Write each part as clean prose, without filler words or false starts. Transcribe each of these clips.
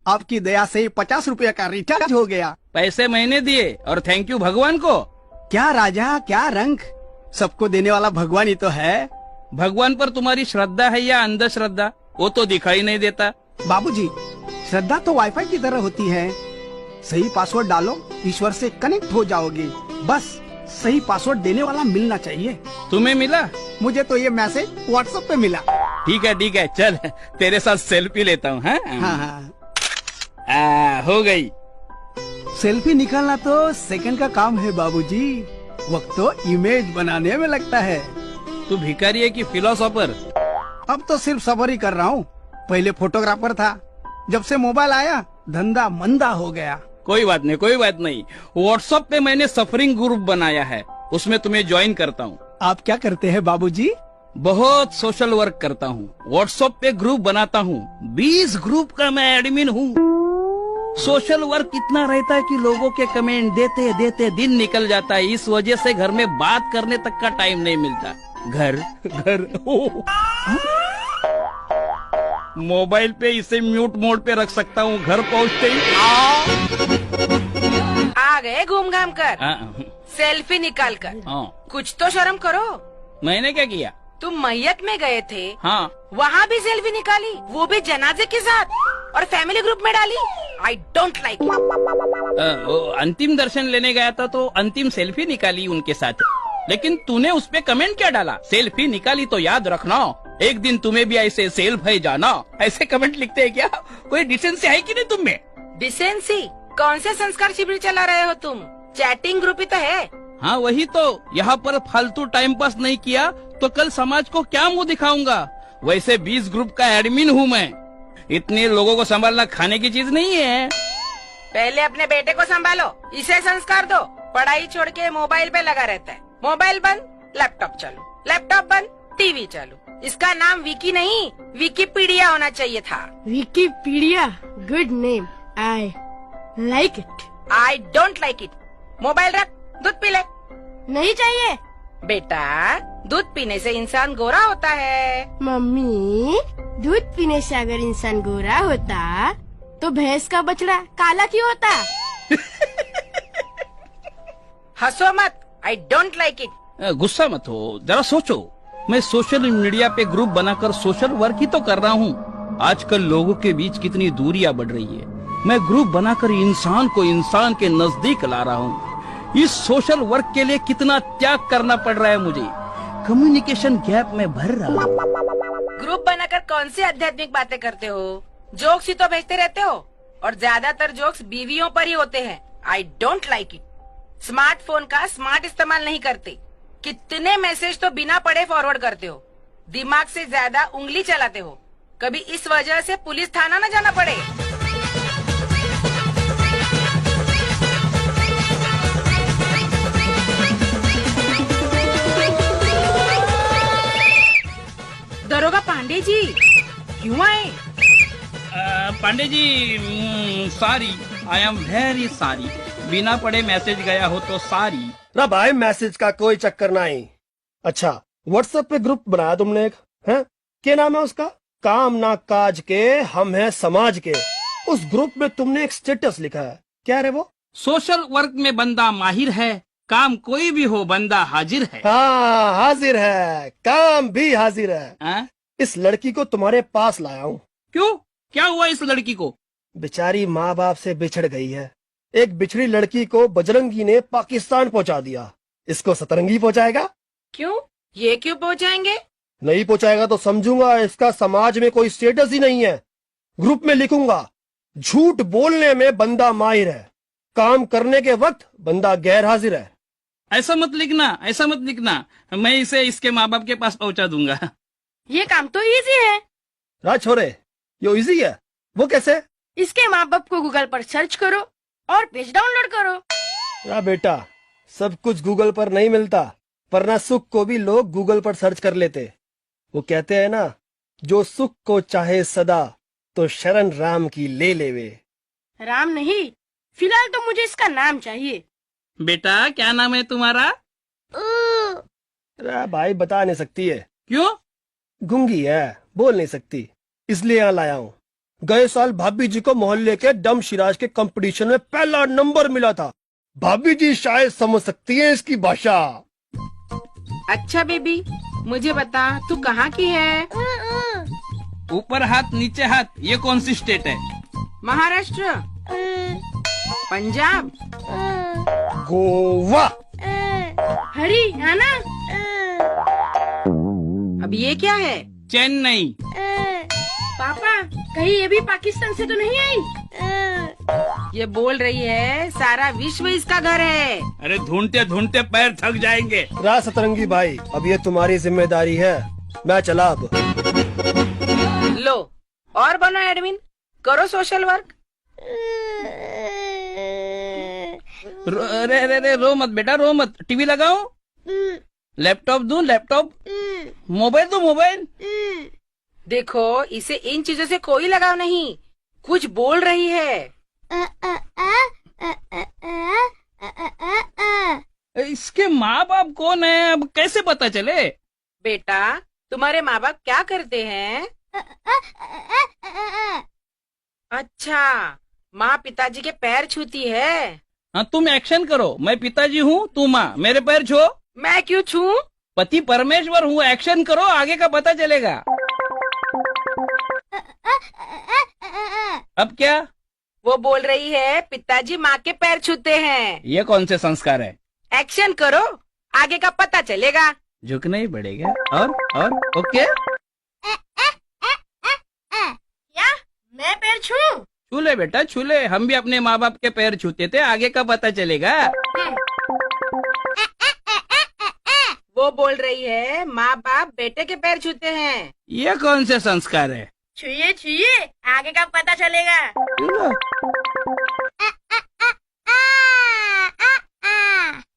आपकी दया से 50 रुपया का रिचार्ज हो गया। पैसे मैंने दिए और थैंक यू भगवान को। क्या राजा, क्या रंग, सबको देने वाला भगवान ही तो है। भगवान पर तुम्हारी श्रद्धा है या अंधश्रद्धा, वो तो दिखाई नहीं देता। बाबूजी, श्रद्धा तो वाईफाई की तरह होती है। सही पासवर्ड डालो, ईश्वर से कनेक्ट हो जाओगे। बस सही पासवर्ड देने वाला मिलना चाहिए। तुम्हें मिला? मुझे तो ये मैसेज व्हाट्सएप पे मिला। ठीक है, चल तेरे साथ सेल्फी लेता हूँ। हाँ। हो गई। सेल्फी निकालना तो सेकंड का काम है बाबूजी, वक्त तो इमेज बनाने में लगता है। तू भिखारी है कि फिलोसोफर? अब तो सिर्फ सबर ही कर रहा हूँ। पहले फोटोग्राफर था, जब से मोबाइल आया धंधा मंदा हो गया। कोई बात नहीं। व्हाट्सएप पे मैंने सफरिंग ग्रुप बनाया है, उसमें तुम्हें ज्वाइन करता हूँ। आप क्या करते हैं बाबूजी? बहुत सोशल वर्क करता हूँ। व्हाट्सएप पे ग्रुप बनाता हूँ, 20 ग्रुप का मैं एडमिन हूँ। सोशल वर्क इतना रहता है कि लोगों के कमेंट देते देते दिन निकल जाता है। इस वजह से घर में बात करने तक का टाइम नहीं मिलता। घर मोबाइल पे इसे म्यूट मोड पे रख सकता हूँ। घर पहुँचते ही आ गए घूम घाम कर, सेल्फी निकाल कर। कुछ तो शर्म करो। मैंने क्या किया? तुम मैयत में गए थे, हाँ, वहाँ भी सेल्फी निकाली, वो भी जनाजे के साथ, और फैमिली ग्रुप में डाली। I don't like it. अंतिम दर्शन लेने गया था तो अंतिम सेल्फी निकाली उनके साथ। लेकिन तूने उस पे कमेंट क्या डाला? सेल्फी निकाली तो याद रखना, एक दिन तुम्हें भी ऐसे सेल्फ है जाना। ऐसे कमेंट लिखते हैं क्या? कोई डिसेंसी है कि नहीं तुम में? डिसेंसी? कौन से संस्कार शिविर चला रहे हो तुम? चैटिंग ग्रुप ही तो है। हाँ वही तो। यहाँ पर फालतू टाइम पास नहीं किया तो कल समाज को क्या मुंह दिखाऊंगा? वैसे 20 ग्रुप का एडमिन हूँ मैं। इतने लोगों को संभालना खाने की चीज नहीं है। पहले अपने बेटे को संभालो, इसे संस्कार दो। पढ़ाई छोड़ के मोबाइल पे लगा रहता है। मोबाइल बंद, लैपटॉप चालू, लैपटॉप बंद, टीवी चालू। इसका नाम विकी नहीं, विकिपीडिया होना चाहिए था। Wikipedia, good name, I like it. I don't like it. Mobile रख, दूध पी ले। नहीं चाहिए। बेटा, दूध पीने से इंसान गोरा होता है। मम्मी, दूध पीने से अगर इंसान गोरा होता तो भैंस का बछड़ा काला क्यों होता? हंसो मत, आई डोंट लाइक इट। गुस्सा मत हो, जरा सोचो। मैं सोशल मीडिया पे ग्रुप बनाकर सोशल वर्क ही तो कर रहा हूँ। आजकल लोगों के बीच कितनी दूरियां बढ़ रही है। मैं ग्रुप बनाकर इंसान को इंसान के नजदीक ला रहा हूँ। इस सोशल वर्क के लिए कितना त्याग करना पड़ रहा है मुझे। कम्युनिकेशन गैप में भर रहा हूँ। ग्रुप बनाकर कौन सी आध्यात्मिक बातें करते हो? जोक्स ही तो भेजते रहते हो, और ज्यादातर जोक्स बीवियों पर ही होते हैं। I don't like it. Smartphone का स्मार्ट इस्तेमाल नहीं करते। कितने मैसेज तो बिना पढ़े फॉरवर्ड करते हो। दिमाग से ज्यादा उंगली चलाते हो। कभी इस वजह से पुलिस थाना न जाना पड़े। दरोगा पांडे जी क्यों आए? Pandey ji, sorry, I am very sorry. बिना पढ़े मैसेज गया हो तो सॉरी। ना भाई, मैसेज का कोई चक्कर नहीं। अच्छा, व्हाट्सएप पे ग्रुप बनाया तुमने एक, है? क्या नाम है उसका? काम ना काज के हम हैं समाज के। उस ग्रुप में तुमने एक स्टेटस लिखा है, क्या है वो? सोशल वर्क में बंदा माहिर है, काम कोई भी हो बंदा हाजिर है। हाँ, हाजिर है, काम भी हाजिर है। आ? इस लड़की को तुम्हारे पास लाया हूँ। क्यों? क्या हुआ इस लड़की को? बेचारी माँ बाप से बिछड़ गई है। एक बिछड़ी लड़की को बजरंगी ने पाकिस्तान पहुंचा दिया। इसको सतरंगी पहुंचाएगा। क्यों? ये क्यों पहुंचाएंगे? नहीं पहुंचाएगा तो समझूंगा इसका समाज में कोई स्टेटस ही नहीं है। ग्रुप में लिखूंगा, झूठ बोलने में बंदा माहिर है, काम करने के वक्त बंदा गैर हाजिर है। ऐसा मत लिखना, ऐसा मत लिखना। मैं इसे इसके माँ बाप के पास पहुंचा दूंगा। ये काम तो इजी है। राज छोरे, ये इजी है। वो कैसे? इसके माँ बाप को गूगल पर सर्च करो और पेज डाउनलोड करो। बेटा, सब कुछ गूगल पर नहीं मिलता, वरना सुख को भी लोग गूगल पर सर्च कर लेते। वो कहते हैं ना, जो सुख को चाहे सदा तो शरण राम की ले लेवे। राम नहीं, फिलहाल तो मुझे इसका नाम चाहिए। बेटा, क्या नाम है तुम्हारा? भाई बता नहीं सकती है। क्यों? गूंगी है, बोल नहीं सकती, इसलिए यहाँ लाया हूँ। गए साल भाभी जी को मोहल्ले के डम शिराज के कंपटीशन में पहला नंबर मिला था। भाभी जी शायद समझ सकती हैं इसकी भाषा। अच्छा बेबी, मुझे बता तू कहाँ की है? ऊपर हाथ नीचे हाथ, ये कौन सी स्टेट है? महाराष्ट्र, पंजाब, गोवा, हरियाणा, अब ये क्या है? चेन्नई। पापा कहीं ये भी पाकिस्तान से तो नहीं आई? ये बोल रही है सारा विश्व इसका घर है। अरे ढूंढते ढूंढते पैर थक जाएंगे। राज सतरंगी भाई, अब ये तुम्हारी जिम्मेदारी है, मैं चला अब। लो और बनो एडमिन, करो सोशल वर्क। रे रे रे, रो मत बेटा, रो मत। टीवी लगाओ? लैपटॉप दूं? लैपटॉप? मोबाइल दूं? मोबाइल? देखो इसे इन चीजों से कोई लगाव नहीं, कुछ बोल रही है। इसके माँ बाप कौन है, अब कैसे पता चले? बेटा तुम्हारे माँ बाप क्या करते हैं? अच्छा, माँ पिताजी के पैर छूती है। हाँ, तुम एक्शन करो। मैं पिताजी हूँ, तू माँ, मेरे पैर छू। मैं क्यों छू? पति परमेश्वर हूँ, एक्शन करो, आगे का पता चलेगा। अब क्या? वो बोल रही है पिताजी माँ के पैर छूते हैं। ये कौन से संस्कार है? एक्शन करो, आगे का पता चलेगा। झुकना ही पड़ेगा। और ओके, क्या मैं पैर छू? छू ले बेटा, छू ले। हम भी अपने माँ बाप के पैर छूते थे, आगे का पता चलेगा। वो बोल रही है माँ बाप बेटे के पैर छूते हैं। ये कौन से संस्कार है? छुइए छुइए, आगे का पता चलेगा।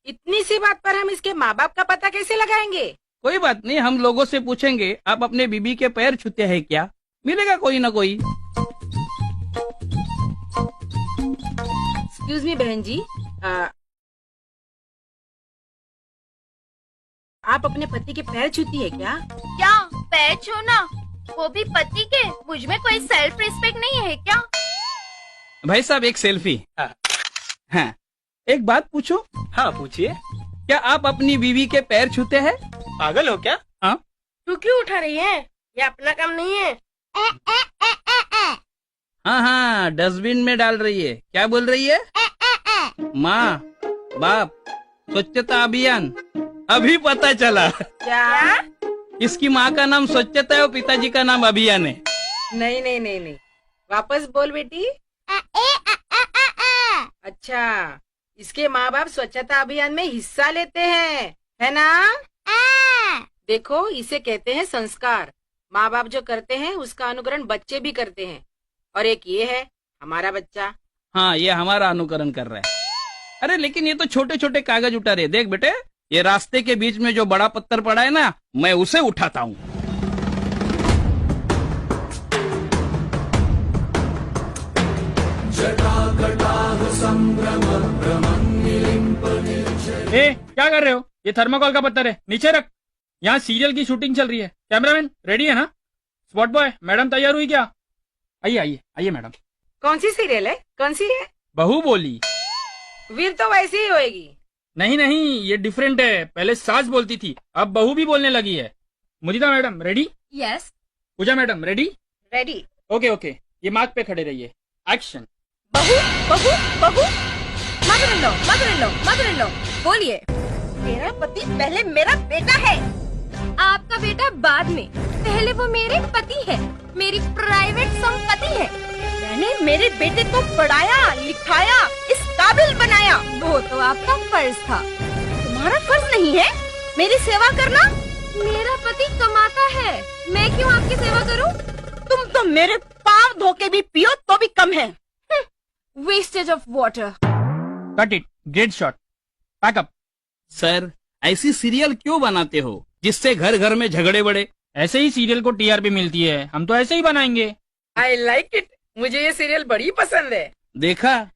इतनी सी बात पर हम इसके माँ बाप का पता कैसे लगाएंगे? कोई बात नहीं, हम लोगों से पूछेंगे। आप अपने बीबी के पैर छूते हैं क्या? मिलेगा कोई ना कोई। एक्सक्यूज मी बहन जी, आप अपने पति के पैर छूती है क्या? क्या पैर छूना, वो भी पति के? मुझ में कोई सेल्फ रिस्पेक्ट नहीं है क्या? भाई साहब, एक सेल्फी। हाँ, एक बात पूछूं? हाँ पूछिए। क्या आप अपनी बीवी के पैर छूते हैं? पागल हो क्या? हाँ। तू क्यों उठा रही है? ये अपना काम नहीं है। हाँ, डस्टबिन में डाल रही है। क्या बोल रही है? माँ बाप स्वच्छता अभियान। अभी पता चला। क्या? इसकी माँ का नाम स्वच्छता है और पिताजी का नाम अभियान है। नहीं नहीं नहीं नहीं, वापस बोल बेटी। अच्छा, इसके माँ बाप स्वच्छता अभियान में हिस्सा लेते हैं, है ना? देखो, इसे कहते हैं संस्कार। माँ बाप जो करते हैं उसका अनुकरण बच्चे भी करते हैं। और एक ये है हमारा बच्चा। हाँ, ये हमारा अनुकरण कर रहा है। अरे लेकिन ये तो छोटे छोटे कागज उठा रहे। देख बेटे, ये रास्ते के बीच में जो बड़ा पत्थर पड़ा है ना, मैं उसे उठाता हूँ। क्या कर रहे हो? ये थर्माकोल का पत्थर है, नीचे रख। यहाँ सीरियल की शूटिंग चल रही है। कैमरामैन रेडी है ना? स्पॉट बॉय, मैडम तैयार हुई क्या? आइए आइए आइए मैडम। कौन सी सीरियल है? कौन सी है? बहू बोली। वीर तो वैसी ही होएगी। नहीं नहीं, ये डिफरेंट है। पहले सास बोलती थी, अब बहू भी बोलने लगी है। Mudita madam ready? Yes. Pooja madam ready? Ready. Okay okay, ये मार्क पे खड़े रहिए। एक्शन। बहू बहू बहू, mother in law, mother in law, mother in law, बोलिए। मेरा पति पहले मेरा बेटा है। आपका बेटा बाद में, पहले वो मेरे पति है, मेरी प्राइवेट संपत्ति है। मैंने मेरे बेटे को पढ़ाया लिखाया, इस काबिल बनाया, वो तो आपका फर्ज था। तुम्हारा फर्ज नहीं है मेरी सेवा करना? मेरा पति कमाता है, मैं क्यों आपकी सेवा करूं? तुम तो मेरे पाँव धो के भी पियो तो भी कम है। Wastage of water. Cut it, great shot, pack up. Sir, ऐसी सीरियल क्यों बनाते हो जिससे घर घर में झगड़े बढ़े? ऐसे ही सीरियल को टीआरपी मिलती है, हम तो ऐसे ही बनाएंगे। आई लाइक इट, मुझे ये सीरियल बड़ी पसंद है। देखा,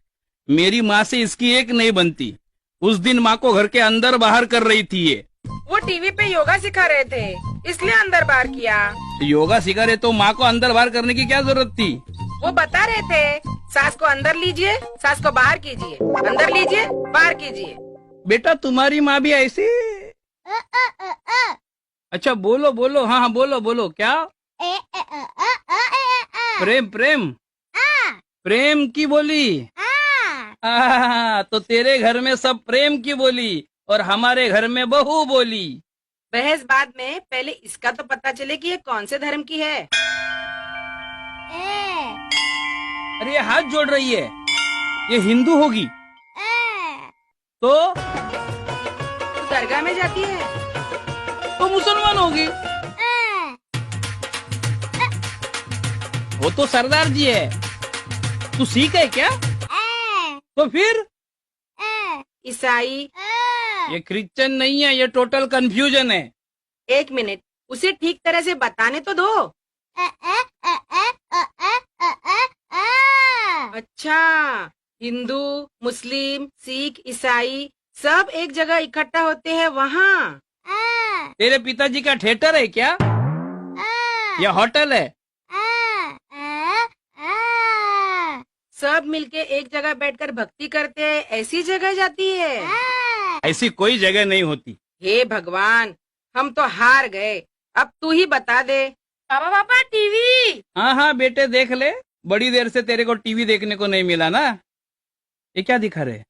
मेरी माँ से इसकी एक नहीं बनती। उस दिन माँ को घर के अंदर बाहर कर रही थी ये। वो टीवी पे योगा सिखा रहे थे, इसलिए अंदर बाहर किया। योगा सिखा रहे तो माँ को अंदर बाहर करने की क्या जरूरत थी? वो बता रहे थे सांस को अंदर लीजिए, सांस को बाहर कीजिए, अंदर लीजिए, बाहर कीजिए। बेटा तुम्हारी माँ भी ऐसी? अच्छा बोलो बोलो, हाँ हाँ बोलो बोलो, क्या? प्रेम प्रेम प्रेम की बोली। तो तेरे घर में सब प्रेम की बोली और हमारे घर में बहू बोली। बहस बाद में, पहले इसका तो पता चले कि ये कौन से धर्म की है। अरे ये हाथ जोड़ रही है, ये हिंदू होगी। तो दरगाह में जाती है तो मुसलमान होगी। वो तो सरदार जी है, तू सिख है क्या? तो फिर ईसाई। ये क्रिश्चियन नहीं है, ये टोटल कंफ्यूजन है। एक मिनट, उसे ठीक तरह से बताने तो दो। अच्छा, हिंदू, मुस्लिम, सिख, ईसाई सब एक जगह इकट्ठा होते हैं वहाँ। तेरे पिताजी का थिएटर है क्या? या होटल है? सब मिलके एक जगह बैठकर भक्ति करते हैं, ऐसी जगह जाती है? ऐसी कोई जगह नहीं होती। हे भगवान, हम तो हार गए, अब तू ही बता दे। पापा पापा टीवी। हाँ हाँ बेटे देख ले, बड़ी देर से तेरे को टीवी देखने को नहीं मिला ना। ये क्या दिखा रहे?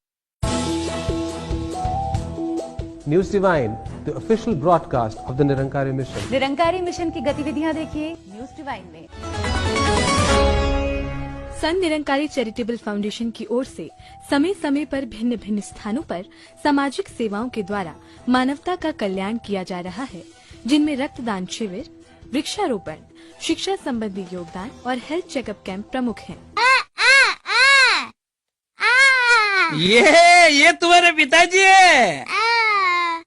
News divine, the official broadcast of the Nirankari mission. Nirankari mission की गतिविधियां देखिए न्यूज डिवाइन में। सन निरंकारी चैरिटेबल फाउंडेशन की ओर से समय समय पर भिन्न भिन्न स्थानों पर सामाजिक सेवाओं के द्वारा मानवता का कल्याण किया जा रहा है, जिनमें रक्तदान शिविर, वृक्षारोपण, शिक्षा संबंधी योगदान और हेल्थ चेकअप कैंप प्रमुख हैं। ये तुम्हारे पिताजी है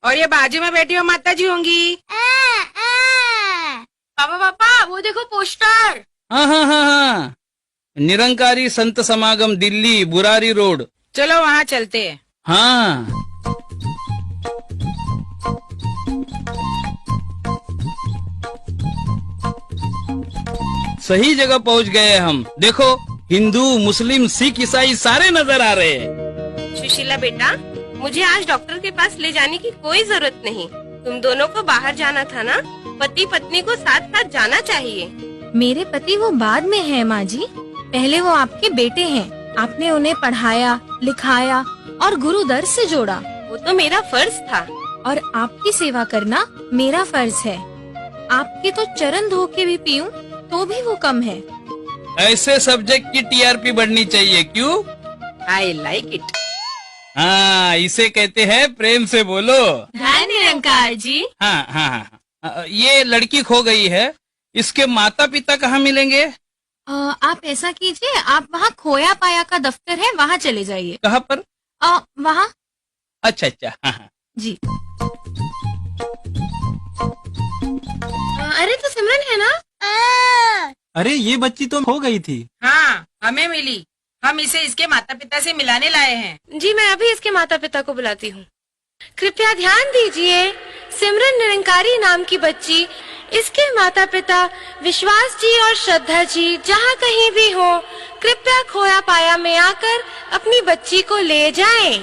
और ये बाजू में बैठी हुई माता जी होंगी। पापा पापा वो देखो पोस्टर। हाँ हाँ हाँ हाँ, निरंकारी संत समागम दिल्ली, बुरारी रोड। चलो वहाँ चलते हैं। हाँ सही जगह पहुँच गए हम। देखो हिंदू, मुस्लिम, सिख, ईसाई सारे नजर आ रहे हैं। सुशीला बेटा, मुझे आज डॉक्टर के पास ले जाने की कोई जरूरत नहीं। तुम दोनों को बाहर जाना था ना, पति पत्नी को साथ साथ जाना चाहिए। मेरे पति वो बाद में है माँ जी, पहले वो आपके बेटे हैं। आपने उन्हें पढ़ाया, लिखाया और गुरु दर से जोड़ा। वो तो मेरा फर्ज था और आपकी सेवा करना मेरा फर्ज है। आपके तो चरण धो के भी पीऊं तो भी वो कम है। ऐसे सब्जेक्ट की टीआरपी बढ़नी चाहिए, क्यों? I like it. हाँ, इसे कहते हैं प्रेम से बोलो। हाँ निरंकार जी। हाँ हाँ हाँ, ये लड़की खो गई है, इसके माता पिता कहाँ मिलेंगे? आप ऐसा कीजिए, आप वहाँ खोया पाया का दफ्तर है, वहाँ चले जाइए। कहाँ पर? वहाँ। अच्छा अच्छा, हाँ हाँ जी। अरे तो सिमरन है ना? अरे ये बच्ची तो खो गई थी। हाँ, हमें मिली। हम इसे इसके माता पिता से मिलाने लाए हैं। जी, मैं अभी इसके माता पिता को बुलाती हूँ। कृपया ध्यान दीजिए, सिमरन निरंकारी नाम की बच्ची, इसके माता पिता विश्वास जी और श्रद्धा जी जहाँ कहीं भी हो, कृपया खोया पाया में आकर अपनी बच्ची को ले जाएं।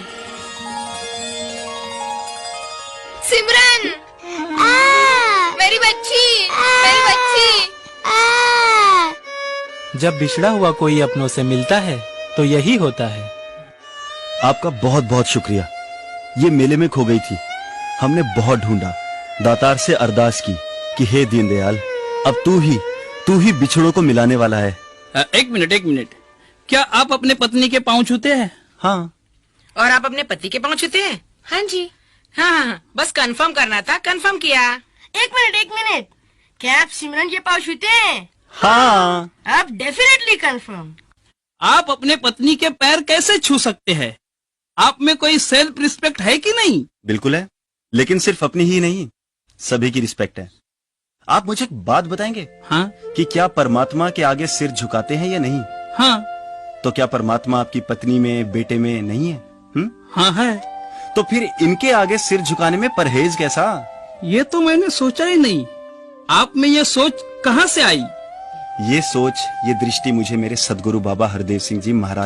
सिमरन, मेरी बच्ची, मेरी बच्ची। जब बिछड़ा हुआ कोई अपनों से मिलता है तो यही होता है। आपका बहुत बहुत शुक्रिया। ये मेले में खो गई थी, हमने बहुत ढूंढा, दातार से अरदास की कि हे दीनदयाल, अब तू ही बिछड़ों को मिलाने वाला है। एक मिनट, क्या आप अपने पत्नी के पाँव छूते हैं? हाँ। और आप अपने पति के पाँव छूते हैं? हाँ जी। हाँ, बस कंफर्म करना था, कंफर्म किया। एक मिनट, क्या आप सिमरन के पाँव छूते हैं? हाँ। आप डेफिनेटली कंफर्म। आप अपने पत्नी के पैर कैसे छू सकते हैं? आप में कोई सेल्फ रिस्पेक्ट है कि नहीं? बिल्कुल है, लेकिन सिर्फ अपनी ही नहीं, सभी की रिस्पेक्ट है। आप मुझे एक बात बताएंगे? हाँ। कि क्या परमात्मा के आगे सिर झुकाते हैं या नहीं? हाँ। तो क्या परमात्मा आपकी पत्नी में, बेटे में नहीं है? हाँ है। तो फिर इनके आगे सिर झुकाने में परहेज कैसा? ये तो मैंने सोचा ही नहीं। आप में ये सोच कहाँ से आई? ये सोच, ये दृष्टि मुझे मेरे सदगुरु बाबा हरदेव सिंह जी महाराज